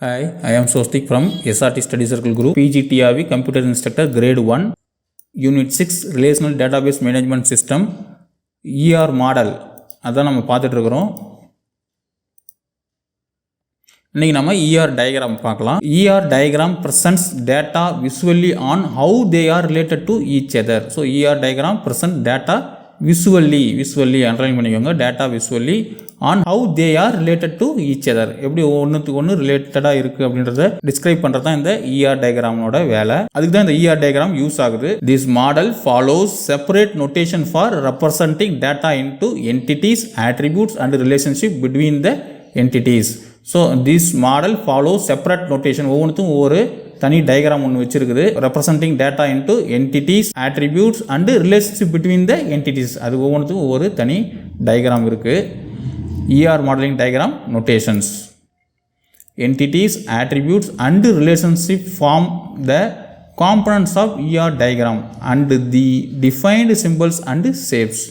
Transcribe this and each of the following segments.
Hi, I am Swastik from SRT Study Circle Group, PGTRV Computer Instructor Grade 1, Unit 6 Relational Database Management System, ER Model. அதான் நம்ம பார்த்துட்டு இருக்கிறோம். இன்னைக்கு நம்ம ER diagram பார்க்கலாம். ER diagram presents data visually on how they are related to each other. So ER diagram present data visually underline பண்ணிக்கோங்க. data visually on how they are related to each other. எப்படி ஒன்றுத்துக்கு ஒன்று ரிலேட்டடாக இருக்குது அப்படின்றத describe பண்ணுறது தான் இந்த ER டயக்ராமோட வேலை. அதுக்கு தான் இந்த ER டயக்ராம் யூஸ் ஆகுது. This model follows separate notation for representing data into entities, attributes and relationship between the entities. So this model follows separate notation. ஒவ்வொன்றுத்தும் ஒரு தனி டயக்ராம் ஒன்று வச்சிருக்குது. Representing data into entities, attributes and relationship between the entities. அது ஒவ்வொன்றுத்துக்கும் ஒரு தனி diagram இருக்குது. ER modeling diagram notations. Entities, attributes and relationship form the components of ER diagram and the defined symbols and shapes.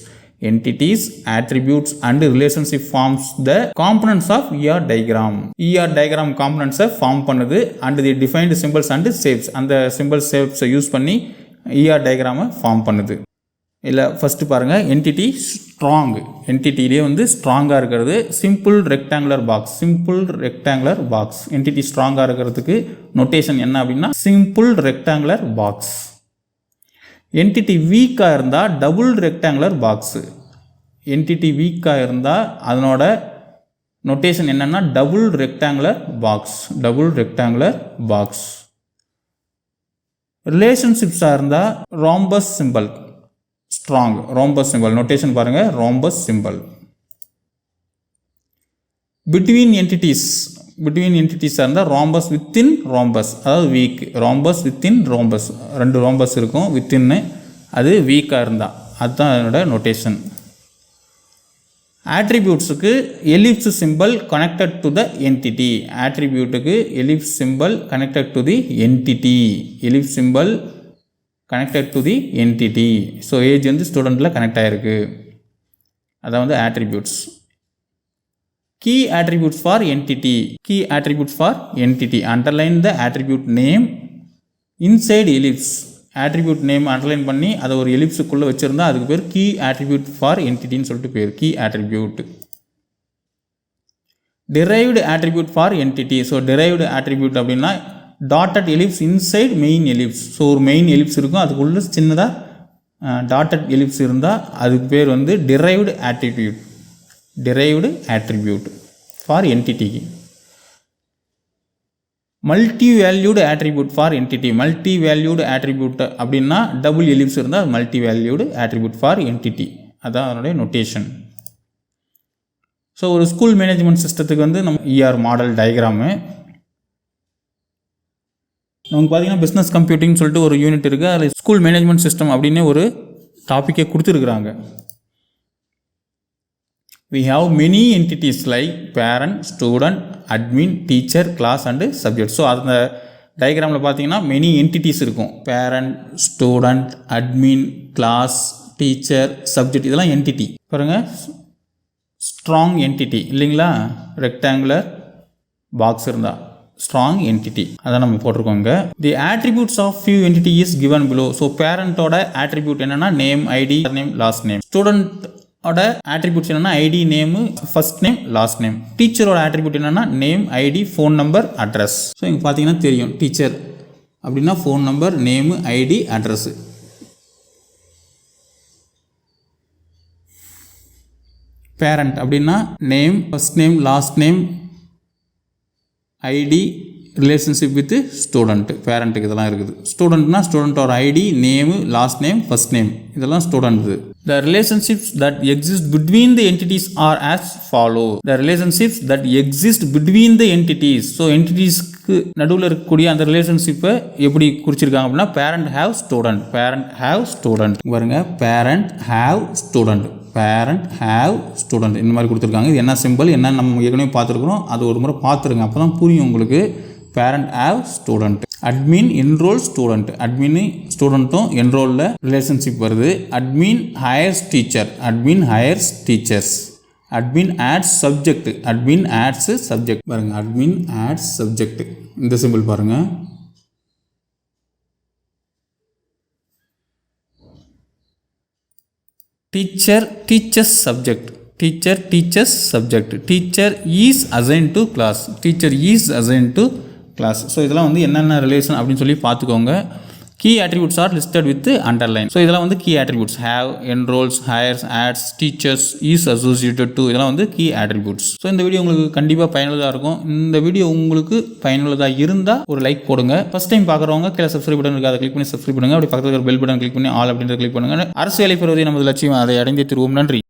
Entities, attributes and relationship forms the components of ER diagram. ER diagram components form பண்ணுது and the defined symbols and shapes. அந்த symbol shapes use பண்ணி ER diagram form பண்ணுது. இல்லை first பாருங்கள், entity strong. என்டிட்டிலே வந்து ஸ்ட்ராங்காக இருக்கிறது simple rectangular box. Entity ஸ்ட்ராங்காக இருக்கிறதுக்கு நோட்டேஷன் என்ன அப்படின்னா சிம்பிள் ரெக்டாங்குலர் பாக்ஸ். என்டிட்டி வீக்காக இருந்தால் டபுள் ரெக்டாங்குலர் பாக்ஸு. என்டிட்டி வீக்காக இருந்தால் அதனோட நோட்டேஷன் என்னென்னா டபுள் ரெக்டாங்குலர் பாக்ஸ். ரிலேஷன்ஷிப்ஸாக இருந்தால் rhombus symbol. Strong rhombus symbol notation பாருங்கள், ரோம்பஸ் சிம்பிள். பிட்வீன் என்டிட்டிஸாக இருந்தால் ராம்பஸ் வித்தின் ராம்பஸ், அதாவது வீக். ராம்பஸ் வித்தின் ராம்பஸ், ரெண்டு ராம்பஸ் இருக்கும் வித்தின்னு, அது வீக்காக இருந்தால் அதுதான் அதனோட நோட்டேஷன். ஆட்ரிபியூட்ஸுக்கு ellipse symbol connected to the entity. ஆட்ரிபியூட்டுக்கு ellipse symbol connected to the entity. Ellipse symbol connected to the entity. So age வந்து ஸ்டூடெண்ட்டில் கனெக்ட் ஆகிருக்கு, அதான் வந்து attributes. Key attributes for entity. Underline the attribute name inside ellipse. Attribute name underline பண்ணி அதை ஒரு எலிப்ஸுக்குள்ளே வச்சுருந்தா அதுக்கு பேர் கீ ஆட்ரிபியூட் ஃபார் என்டிட்டின்னு சொல்லிட்டு பேர், key attribute. Derived attribute for entity. So derived attribute அப்படின்னா dotted ellipse inside main ellipse. So ஒரு மெயின் எலிப்ஸ் இருக்கும், அதுக்குள்ளே சின்னதாக டாட்டட் எலிப்ஸ் இருந்தால் அதுக்கு பேர் வந்து டிரைவ்டு ஆட்ரிபியூட் ஃபார் என்டிட்டிக்கு. Multi valued attribute for entity. Multi valued attribute அப்படின்னா டபுள் எலிப்ஸ் இருந்தால் multi valued attribute for entity, அதான் அதனுடைய நோட்டேஷன். ஸோ ஒரு ஸ்கூல் மேனேஜ்மெண்ட் சிஸ்டத்துக்கு வந்து நம்ம ER மாடல் டயக்ராமு நமக்கு பார்த்தீங்கன்னா பிஸ்னஸ் கம்ப்யூட்டிங்னு சொல்லிட்டு ஒரு யூனிட் இருக்குது. அதில் ஸ்கூல் மேனேஜ்மெண்ட் சிஸ்டம் அப்படின்னு ஒரு டாப்பிக்கே கொடுத்துருக்குறாங்க. We have many entities like parent, student, admin, teacher, class and subject. So அந்த டயக்ராமில் பார்த்தீங்கன்னா மெனி என்டிட்டிஸ் இருக்கும். Parent, student, admin, class, teacher, subject, இதெல்லாம் என்டிட்டி. பாருங்கள், ஸ்ட்ராங் என்டிட்டி இல்லைங்களா, ரெக்டாங்குலர் பாக்ஸ் இருந்தால் ஸ்ட்ராங் என்டிட்டி, அதான் நம்ம போட்டிருக்கோங்க. The attributes of few entity is given below. So பேரண்டோட ஆட்ரிபியூட் என்னன்னா name, ID, name, last name. ஸ்டூடெண்டோட ஆட்ரிபியூட்ஸ் என்னன்னா ID, name, first name, last name. டீச்சரோட ஆட்ரிபியூட் என்னன்னா name, ID, phone number, address. So இங்கே பார்த்தீங்கன்னா தெரியும், டீச்சர் அப்படின்னா phone number, name, ID, address. Parent அப்படின்னா name, first name, last name, ID, relationship with student. பேரண்ட்டுக்கு இதெல்லாம் இருக்குது. ஸ்டூடெண்ட்னா ஸ்டூடெண்ட்டோட ID, name, last name, first name, இதெல்லாம் student. The relationships that exist between the entities are as follow. The relationships that exist between the entities. So என்டிட்டிஸ்க்கு நடுவில் இருக்கக்கூடிய அந்த ரிலேஷன்ஷிப்பை எப்படி குறிச்சிருக்காங்க அப்படின்னா பேரண்ட் ஹேவ் ஸ்டூடெண்ட். பாருங்க, பேரண்ட் ஹேவ் ஸ்டூடெண்ட் இந்த மாதிரி கொடுத்துருக்காங்க. இது என்ன சிம்பிள் என்ன நம்ம ஏற்கனவே பார்த்துருக்குறோம், அது ஒரு முறை பார்த்துருங்க, அப்போ தான் புரியும் உங்களுக்கு. Parent have student. Admin enrol student. Admin ஸ்டூடெண்ட்டும் என்ரோலில் ரிலேஷன்ஷிப் வருது. Admin hires teachers. admin adds subject, admin adds subject பாருங்க, admin adds subject இந்த சிம்பிள் பாருங்க. Teacher teaches subject, teacher teaches subject, teacher is assigned to class, teacher is assigned to class. So இதெல்லாம் வந்து என்னென்ன relation அப்படின்னு சொல்லி பார்த்துக்கோங்க. Key attributes are listed with underline. So இதெல்லாம் வந்து key attributes. Have, enrolls, hires, adds, teaches, is associated to, இதெல்லாம் வந்து key attributes. ஸோ இந்த வீடியோ உங்களுக்கு கண்டிப்பாக பயனுள்ளதாக இருக்கும். இந்த வீடியோ உங்களுக்கு பயனுள்ளதாக இருந்தால் ஒரு லைக் போடுங்க. ஃபர்ஸ்ட் டைம் பார்க்குறவங்க கீழே சப்ஸ்கிரைப் பட்டன் இருக்குது, அதை கிளிக் பண்ணி சப்ஸ்கிரைப் பண்ணுங்கள். அப்படி பக்கத்தில் இருக்கிற பெல் பட்டன் கிளிக் பண்ணி ஆல் அப்படின்ற கிளிக் பண்ணுங்கள். அரசு வேலை பெறுவதை நமது லட்சியம், அதை அடைந்தே திருவோம். நன்றி.